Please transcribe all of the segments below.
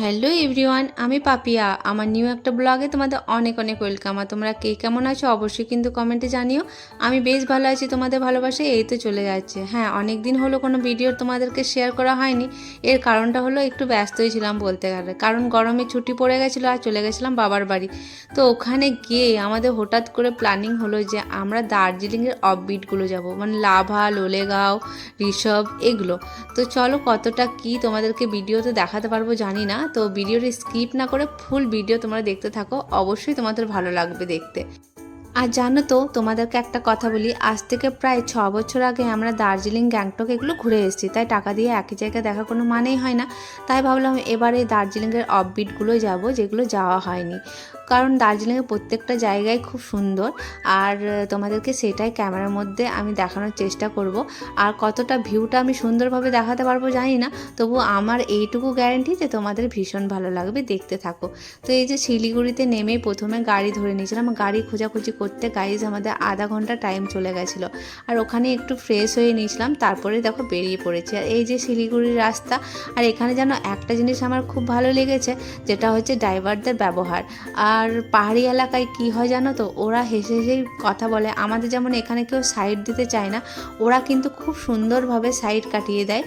Hello everyone, আমি পাপিয়া। আমার new একটা ব্লগে তোমাদের অনেক অনেক ওয়েলকাম। আর তোমরা কে কেমন আছো অবশ্যই কিন্তু কমেন্টে জানিও। আমি বেশ ভালো আছি, তোমাদের ভালোবাসায় এই তো চলে যাচ্ছে। হ্যাঁ, অনেক দিন হলো কোনো ভিডিও তোমাদেরকে শেয়ার করা হয়নি। এর কারণটা হলো একটু ব্যস্তই ছিলাম বলতে গেলে, কারণ গরমে ছুটি পড়ে গেছিলো আর চলে গেছিলাম বাবার বাড়ি। তো ওখানে গিয়ে আমাদের হঠাৎ করে প্ল্যানিং হলো যে আমরা দার্জিলিংয়ের অফবিটগুলো যাব, মানে লাভা, লোলেগাঁও, ঋষভ, এগুলো। তো চলো কতটা কি তোমাদেরকে ভিডিওতে দেখাতে পারবো জানি না, তো ভিডিওটি স্কিপ না করে ফুল ভিডিও তোমরা দেখতে থাকো, অবশ্যই তোমাদের ভালো লাগবে দেখতে। আর জানো তো, তোমাদেরকে একটা কথা বলি, আজ থেকে প্রায় 6 বছর আগে আমরা দার্জিলিং, গ্যাংটক এগুলো ঘুরে এসেছি। তাই টাকা দিয়ে একই জায়গায় দেখার কোনো মানেই হয় না। তাই ভাবলাম এবারে দার্জিলিংয়ের অফবিটগুলোই যাব, যেগুলো যাওয়া হয়নি। কারণ দার্জিলিংয়ের প্রত্যেকটা জায়গায় খুব সুন্দর, আর তোমাদেরকে সেটাই ক্যামেরার মধ্যে আমি দেখানোর চেষ্টা করব। আর কতটা ভিউটা আমি সুন্দরভাবে দেখাতে পারবো জানি না, তবু আমার এইটুকু গ্যারেন্টি যে তোমাদের ভীষণ ভালো লাগবে, দেখতে থাকো। তো এই যে শিলিগুড়িতে নেমেই প্রথমে গাড়ি ধরে নিয়েছিলাম। গাড়ি খোঁজাখুঁজি করতে গাইজ আমাদের আধা ঘন্টা টাইম চলে গেছিলো। আর ওখানে একটু ফ্রেশ হয়ে নিয়েছিলাম, তারপরে দেখো বেরিয়ে পড়েছি। আর এই যে শিলিগুড়ির রাস্তা, আর এখানে যেন একটা জিনিস আমার খুব ভালো লেগেছে, যেটা হচ্ছে ড্রাইভারদের ব্যবহার। আর পাহাড়ি এলাকায় কি হয় জানো তো, ওরা হেসে হেসেই কথা বলে। আমাদের যেমন এখানে কেউ সাইড দিতে চায় না, ওরা কিন্তু খুব সুন্দরভাবে সাইড কাটিয়ে দেয়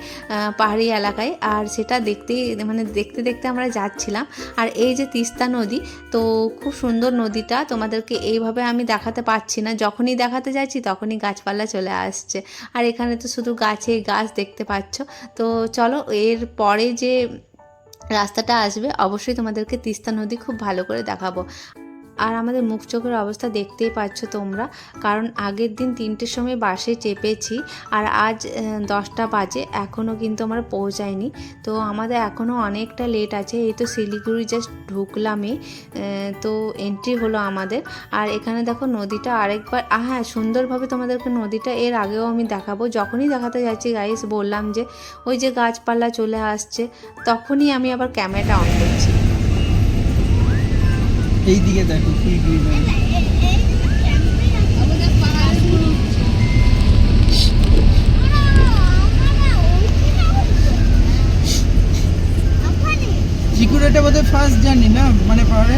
পাহাড়ি এলাকায়। আর সেটা দেখতেই মানে দেখতে দেখতে আমরা যাচ্ছিলাম। আর এই যে তিস্তা নদী, তো খুব সুন্দর নদীটা, তোমাদেরকে এইভাবে আমি দেখাতে পারছি না, যখনই দেখাতে যাচ্ছি তখনই গাছপালা চলে আসছে। আর এখানে তো শুধু গাছে গাছ দেখতে পাচ্ছ। তো চলো, এর পরে যে রাস্তাটা আসবে অবশ্যই তোমাদেরকে তিস্তা নদী খুব ভালো করে দেখাবো। আর আমাদের মুখ চোখের অবস্থা দেখতেই পাচ্ছ তোমরা, কারণ আগের দিন 3টের সময় বাসে চেপেছি, আর আজ 10টা বাজে, এখনও কিন্তু আমরা পৌঁছাইনি। তো আমাদের এখনও অনেকটা লেট আছে। এই তো শিলিগুড়ি জাস্ট ঢুকলামই, তো এন্ট্রি হলো আমাদের। আর এখানে দেখো নদীটা আরেকবার, হ্যাঁ সুন্দরভাবে তোমাদেরকে নদীটা এর আগেও আমি দেখাবো। যখনই দেখাতে যাচ্ছি গাইস বললাম যে ওই যে গাছপালা চলে আসছে, তখনই আমি আবার ক্যামেরাটা অন করছি। এই দিকে দেখো কি গ্রিনারি। চিকুরেটা বোধহয় ফার্স্ট জার্নি না, মানে পাহাড়ে।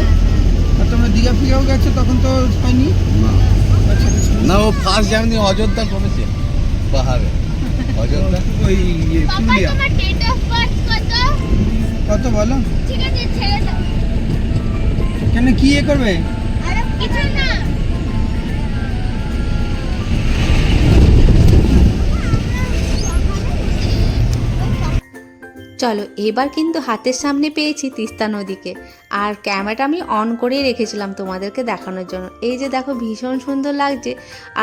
আর তোমরা দীঘা ফিঘাও গেছো, তখন তো হয়নি না। ও ফার্স্ট জার্নি অযোধ্যা করেছে পাহাড়ে। অযোধ্যা ওই পুরুলিয়া। কত বলো? ঠিক আছে, ছেড়ে দাও। কেন, কি এ করবে? আর কিছু না। চলো, এবার কিন্তু হাতের সামনে পেয়েছি তিস্তা নদীকে। আর ক্যামেরাটা আমি অন করেই রেখেছিলাম তোমাদেরকে দেখানোর জন্য। এই যে দেখো ভীষণ সুন্দর লাগছে।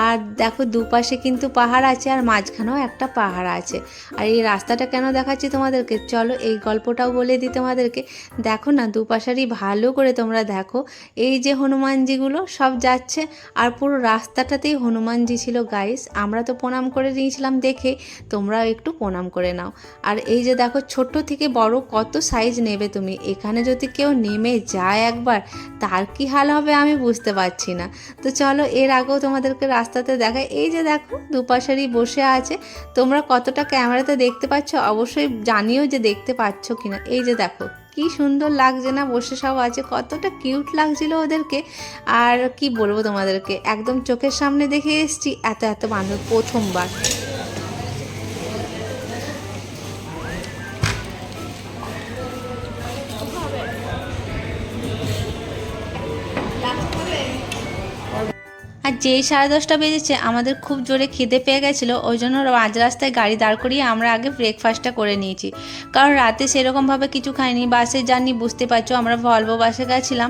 আর দেখো দুপাশে কিন্তু পাহাড় আছে, আর মাঝখানেও একটা পাহাড় আছে। আর এই রাস্তাটা কেন দেখাচ্ছি তোমাদেরকে, চলো এই গল্পটাও বলে দিই তোমাদেরকে। দেখো না, দুপাশারই ভালো করে তোমরা দেখো, এই যে হনুমানজিগুলো সব যাচ্ছে, আর পুরো রাস্তাটাতেই হনুমানজি ছিল গাইস। আমরা তো প্রণাম করে নিয়েছিলাম দেখে, তোমরাও একটু প্রণাম করে নাও। আর এই যে দেখো, ছোট থেকে বড় কত সাইজ নেবে তুমি। এখানে যদি কেউ নেমে যায় একবার, তার কি হাল হবে আমি বুঝতে পারছি না। তো চলো, এর আগেও তোমাদেরকে রাস্তাতে দেখাই। এই যে দেখো দুপাশারই বসে আছে, তোমরা কতটা ক্যামেরাতে দেখতে পাচ্ছ অবশ্যই জানিও যে দেখতে পাচ্ছ কিনা। এই যে দেখো কি সুন্দর লাগছে না, বসে সব আছে, কতটা কিউট লাগছিল ওদেরকে। আর কি বলবো তোমাদেরকে, একদম চোখের সামনে দেখে এসেছি, এত এত মানুষ প্রথমবার। আর যেই 10:30 বেজেছে, আমাদের খুব জোরে খিদে পেয়ে গেছিলো, ওই জন্য মাঝ রাস্তায় গাড়ি দাঁড় করিয়ে আমরা আগে ব্রেকফাস্টটা করে নিয়েছি। কারণ রাতে সেরকমভাবে কিছু খাইনি, বাসে জার্নি বুঝতে পারছো, আমরা ভলভো বাসে গেছিলাম।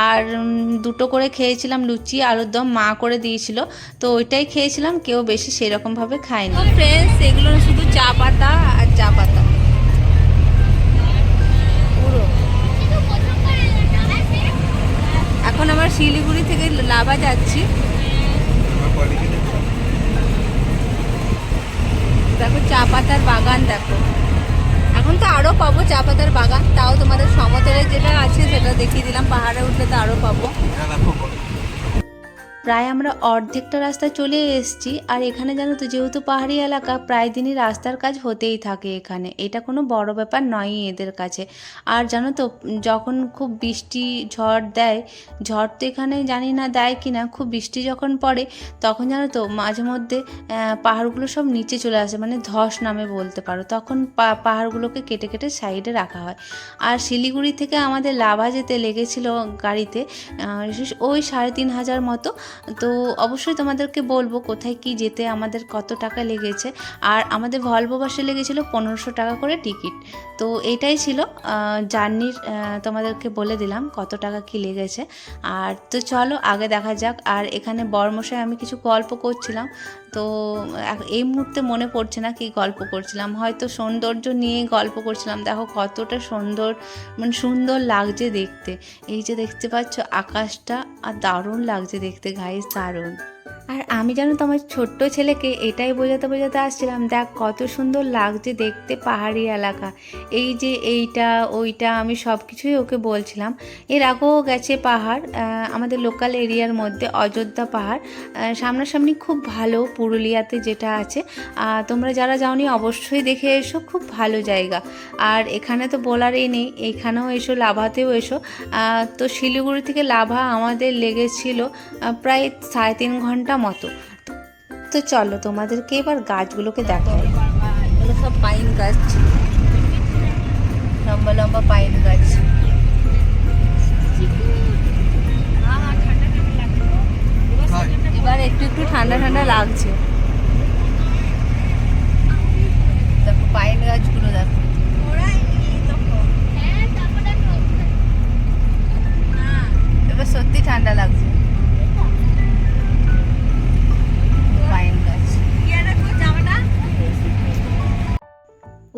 আর 2টো করে খেয়েছিলাম লুচি, আলুর দম মা করে দিয়েছিল, তো ওইটাই খেয়েছিলাম, কেউ বেশি সেরকমভাবে খায়নি। ফ্রেন্ডস, এগুলো শুধু চা পাতা আর চা পাতা পুরো। এখন আমরা শিলিগুড়ি থেকে লাভা যাচ্ছি। দেখো চা পাতার বাগান, দেখো এখন তো আরও পাবো চা পাতার বাগান। তাও তোমাদের সমতলে যেটা আছে সেটা দেখিয়ে দিলাম, পাহাড়ে উঠলে তো আরও পাবো। প্রায় আমরা অর্ধেকটা রাস্তা চলে এসেছি। আর এখানে জানো তো যেহেতু পাহাড়ি এলাকা, প্রায় দিনই রাস্তার কাজ হতেই থাকে এখানে, এটা কোনো বড় ব্যাপার নয়ই এদের কাছে। আর জানো তো যখন খুব বৃষ্টি ঝড় দেয়, ঝড় তো এখানে জানি না দেয় কি না, খুব বৃষ্টি যখন পড়ে তখন জানো তো মাঝে মধ্যে পাহাড়গুলো সব নিচে চলে আসে, মানে ধস নামে বলতে পারো, তখন পাহাড়গুলোকে কেটে কেটে সাইডে রাখা হয়। আর শিলিগুড়ি থেকে আমাদের লাভা যেতে লেগেছিল গাড়িতে ওই 3,500 মতো। তো অবশ্যই তোমাদেরকে বলবো কোথায় কি যেতে আমাদের কত টাকা লেগেছে। আর আমাদের ভলভো বাসে লেগেছিল 1500 টাকা করে টিকিট। তো এটাই ছিল জার্নির, তোমাদেরকে বলে দিলাম কত টাকা কি লেগেছে। আর তো চলো আগে দেখা যাক। আর এখানে বরমশাই আমি কিছু গল্প করছিলাম, তো এই মুহূর্তে মনে পড়ছে না কি গল্প করছিলাম, হয়তো সৌন্দর্য নিয়ে গল্প করছিলাম। দেখো কতটা সুন্দর, মানে সুন্দর লাগছে দেখতে। এই যে দেখতে পাচ্ছ আকাশটা, আর দারুণ লাগছে দেখতে গাইস, দারুণ। আর আমি জানো তো আমার ছোট্ট ছেলেকে এটাই বোঝাতে আসছিলাম, দেখ কত সুন্দর লাগছে দেখতে পাহাড়ি এলাকা, এই যে এইটা ওইটা আমি সব কিছুই ওকে বলছিলাম। এর আগেও গেছে পাহাড় আমাদের লোকাল এরিয়ার মধ্যে, অযোধ্যা পাহাড় সামনাসামনি খুব ভালো, পুরুলিয়াতে যেটা আছে। তোমরা যারা যাওনি অবশ্যই দেখে এসো, খুব ভালো জায়গা। আর এখানে তো বলারই নেই, এখানেও এসো, লাভাতেও এসো। তো শিলিগুড়ি থেকে লাভা আমাদের লেগেছিল প্রায় 3.5 ঘন্টা মতো। তো চলো তোমাদেরকে এবার গাছগুলোকে দেখাই। এগুলো সব পাইন গাছ, লম্বা লম্বা পাইন গাছ। এবার একটু একটু ঠান্ডা ঠান্ডা লাগছে। দেখো পাইন গাছগুলো দেখো। হ্যাঁ, তারপর দেখো। এবার সত্যি ঠান্ডা লাগছে। পাইন গাছ।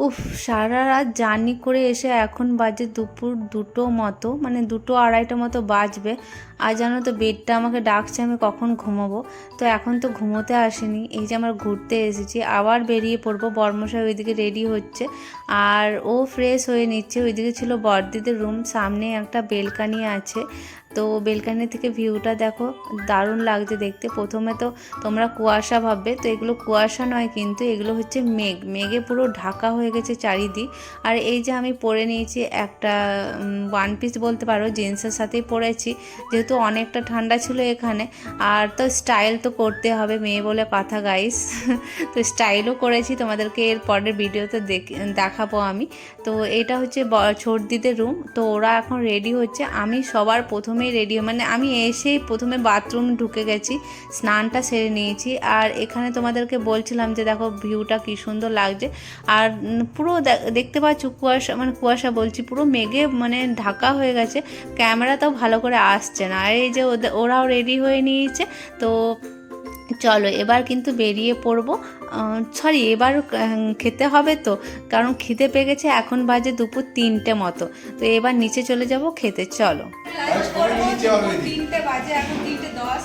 উফ, সারা রাত জার্নি করে এসে এখন বাজে দুপুর 2টো মতো, মানে 2-2:30 মতো বাজবে। আর জানো তো বেডটা আমাকে ডাকছে আমি কখন ঘুমোবো। তো এখন তো ঘুমোতে আসিনি, এই যে আমরা ঘুরতে এসেছি, আবার বেরিয়ে পড়বো। বর্মশাই ওইদিকে রেডি হচ্ছে আর ও ফ্রেশ হয়ে নিচ্ছে। ওইদিকে ছিল বড়দিদের রুম, সামনে একটা বেলকানি আছে। তো বেলকানি থেকে ভিউটা দেখো, দারুণ লাগছে দেখতে। প্রথমে তো তোমরা কুয়াশা ভাববে, তো এগুলো কুয়াশা নয়, কিন্তু এগুলো হচ্ছে মেঘে পুরো ঢাকা হয়ে গেছে চারিদিক। আর এই যে আমি পরে নিয়েছি একটা 1 পিস বলতে পারো, জিন্সের সাথেই পরেছি, যেহেতু অনেকটা ঠান্ডা ছিল এখানে। আর তো স্টাইল তো করতে হবে, মেয়ে বলে কথা গাইস। তো স্টাইলও করেছি, তোমাদেরকে এর পরের ভিডিওতে দেখাবো আমি। তো এটা হচ্ছে ছোটদিদের রুম। তো ওরা এখন রেডি হচ্ছে, আমি সবার প্রথমেই রেডি, মানে আমি এসেই প্রথমে বাথরুম ঢুকে গেছি, স্নানটা সেরে নিয়েছি। আর এখানে তোমাদেরকে বলছিলাম যে দেখো ভিউটা কি সুন্দর লাগছে। আর পুরো দেখতে পাচ্ছ কুয়াশা, মানে কুয়াশা বলছি, পুরো মেঘে মানে ঢাকা হয়ে গেছে, ক্যামেরাটাও ভালো করে আসছে না। আর এই যে ওরাও রেডি হয়ে নিয়েছে। তো চলো এবার কিন্তু বেরিয়ে পড়বো। সরি, এবার খেতে হবে তো, কারণ খিদে পেয়ে গেছে। এখন বাজে দুপুর 3টে মতো। তো এবার নিচে চলে যাব খেতে, চলো। 3টে বাজে, এখন 3:10।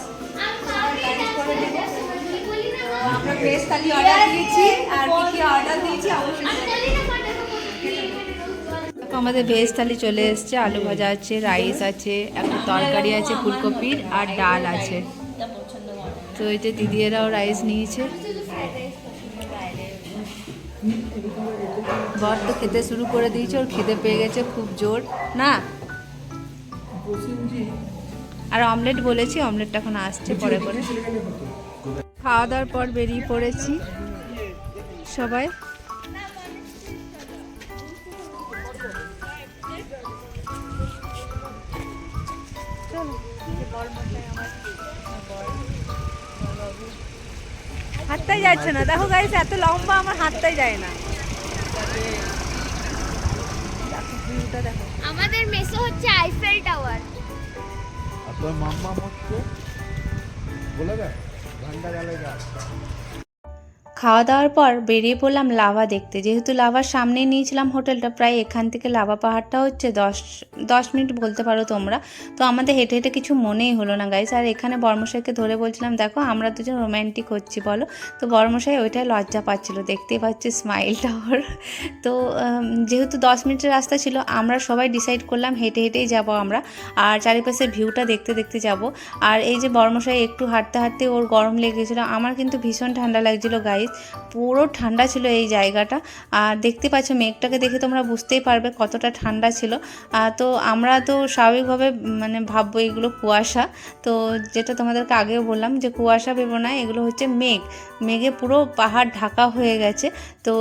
আমরা ভেজ থালি অর্ডার দিয়েছি, আর কি অর্ডার দিয়েছি আমাদের ভেজ থালি চলে এসছে। আলু ভাজা আছে, রাইস আছে, একটা তরকারি আছে ফুলকপির, আর ডাল আছে। তো এই যে দিদিরাও রাইস নিয়েছে। বর তো খেতে শুরু করে দিয়েছে, ওর খিদে পেয়ে গেছে খুব জোর না। আর অমলেট বলেছি, অমলেটটা এখন আসছে পরে করে। খাওয়া দাওয়ার পর বেরিয়ে পড়েছি সবাই। হাতটাই যাচ্ছে না, দেখো গাইস এত লম্বা, আমার হাতটাই যায় না। আমাদের মেসো হচ্ছে আইফেল টাওয়ার। আর তোর মাম্মা হচ্ছে বলে দেয় ঘন্টা গেলে গাছ। খাওয়া দাওয়ার পর বেরিয়ে পড়লাম লাভা দেখতে। যেহেতু লাভার সামনেই নিয়েছিলাম হোটেলটা, প্রায় এখান থেকে লাভা পাহাড়টা হচ্ছে 10 মিনিট বলতে পারো তোমরা। তো আমাদের হেঁটে হেঁটে কিছু মনেই হলো না গাইস। আর এখানে বর্মশাইকে ধরে বলছিলাম দেখো আমরা দুজন রোম্যান্টিক হচ্ছি বলো। তো বর্মশাই ওইটাই লজ্জা পাচ্ছিল, দেখতেই পাচ্ছি স্মাইলটা ওর। তো যেহেতু 10 মিনিটের রাস্তা ছিল, আমরা সবাই ডিসাইড করলাম হেঁটে হেঁটেই যাব আমরা, আর চারিপাশে ভিউটা দেখতে দেখতে যাব। আর এই যে বর্মশাই একটু হাঁটতে হাঁটতে ওর গরম লেগেছিলো, আমার কিন্তু ভীষণ ঠান্ডা লাগছিলো গাইস, পুরো ঠান্ডা ছিল এই জায়গাটা। আর দেখতে পাচ্ছ মেঘটাকে দেখে তোমরা বুঝতেই পারবে কতটা ঠান্ডা ছিল। তো আমরা তো স্বাভাবিকভাবে মানে ভাববো এগুলো কুয়াশা, তো যেটা তোমাদেরকে আগেও বললাম যে কুয়াশা ভেবো না, এগুলো হচ্ছে মেঘ। মেঘে পুরো পাহাড় ঢাকা হয়ে গেছে। তো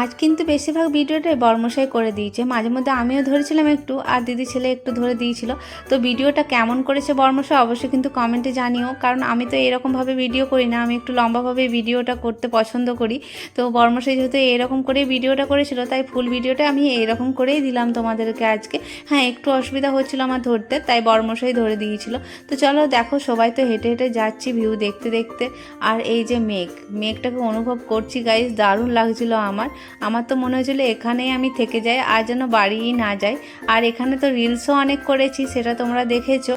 আজ কিন্তু বেশিরভাগ ভিডিওটাই বর্মশাই করে দিয়েছে, মাঝে মধ্যে আমিও ধরেছিলাম একটু, আর দিদি ছেলে একটু ধরে দিয়েছিল। তো ভিডিওটা কেমন করেছে বর্মশাই অবশ্যই কিন্তু কমেন্টে জানিও, কারণ আমি তো এরকমভাবে ভিডিও করি না, আমি একটু লম্বাভাবে ভিডিওটা করতে পছন্দ করি। তো বর্মশাই যেহেতু এরকম করেই ভিডিওটা করেছিল, তাই ফুল ভিডিওটা আমি এরকম করেই দিলাম তোমাদেরকে আজকে। হ্যাঁ, একটু অসুবিধা হচ্ছিল আমার ধরতে, তাই বর্মশাই ধরে দিয়েছিল। তো চলো দেখো, সবাই তো হেঁটে হেঁটে যাচ্ছি ভিউ দেখতে দেখতে। আর এই যে মেঘটাকে অনুভব করছি গাইস, দারুণ লাগছিল আমার তো মনে হয়েছিল এখানেই আমি থেকে যাই, আর যেন বাড়িই না যাই। আর এখানে তো রিলসও অনেক করেছি, সেটা তোমরা দেখেছো।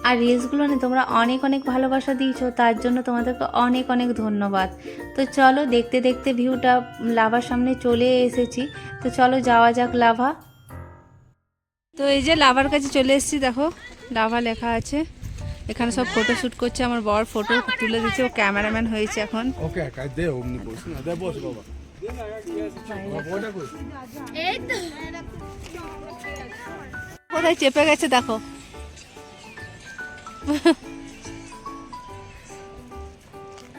আর রিলসগুলো না তোমরা অনেক অনেক ভালোবাসা দিয়েছো, তার জন্য তোমাদেরকে অনেক অনেক ধন্যবাদ। তো চলো দেখতে দেখতে ভিউটা লাভার সামনে চলে এসেছি। তো চলো যাওয়া যাক লাভা। তো এই যে লাভার কাছে চলে এসেছি, দেখো লাভা লেখা আছে। এখানে সব ফটো শ্যুট করছে, আমার বর ফটো তুলে দিচ্ছে, ও ক্যামেরাম্যান হয়েছে এখন। ওকে দে অমনি বস না দে বস বাবা বাবাটা কই এই তো কোথায় চেপে গেছে দেখো।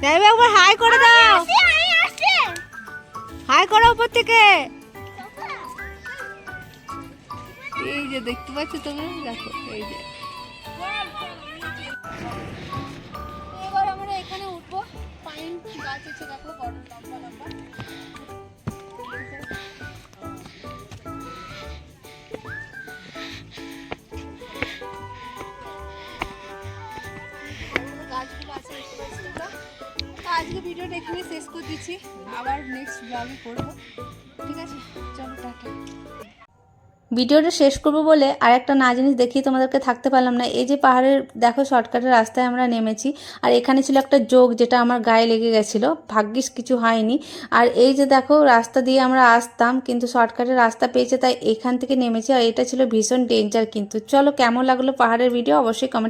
যাইবে একবার হাই করে দাও, আসছে হাই করো উপর থেকে। এই যে দেখতে পাচ্ছ তুমি, দেখো এই যে। এবার আমরা এখানে উঠবো, পাইন গাছ আছে দেখো, বড় লম্বা লম্বা। গাছগুলো আছে দেখতে পাচ্ছ তোমরা। তো আজকে ভিডিওটা এখানে শেষ করে দিচ্ছি, আবার নেক্সট ব্লগে করবো। ঠিক আছে, চলো টাটা। ভিডিওটা শেষ করবো বলে আর একটা না জিনিস দেখিয়ে তোমাদেরকে থাকতে পারলাম না। এই যে পাহাড়ের দেখো শর্টকাটের রাস্তায় আমরা নেমেছি, আর এখানে ছিল একটা জোক যেটা আমার গায়ে লেগে গেছিলো, ভাগ্যিস কিছু হয়নি। আর এই যে দেখো রাস্তা দিয়ে আমরা আসতাম, কিন্তু শর্টকাটের রাস্তা পেয়েছে তাই এখান থেকে নেমেছি, আর এটা ছিল ভীষণ ডেঞ্জার। কিন্তু চলো কেমন লাগলো পাহাড়ের ভিডিও অবশ্যই কমেন্ট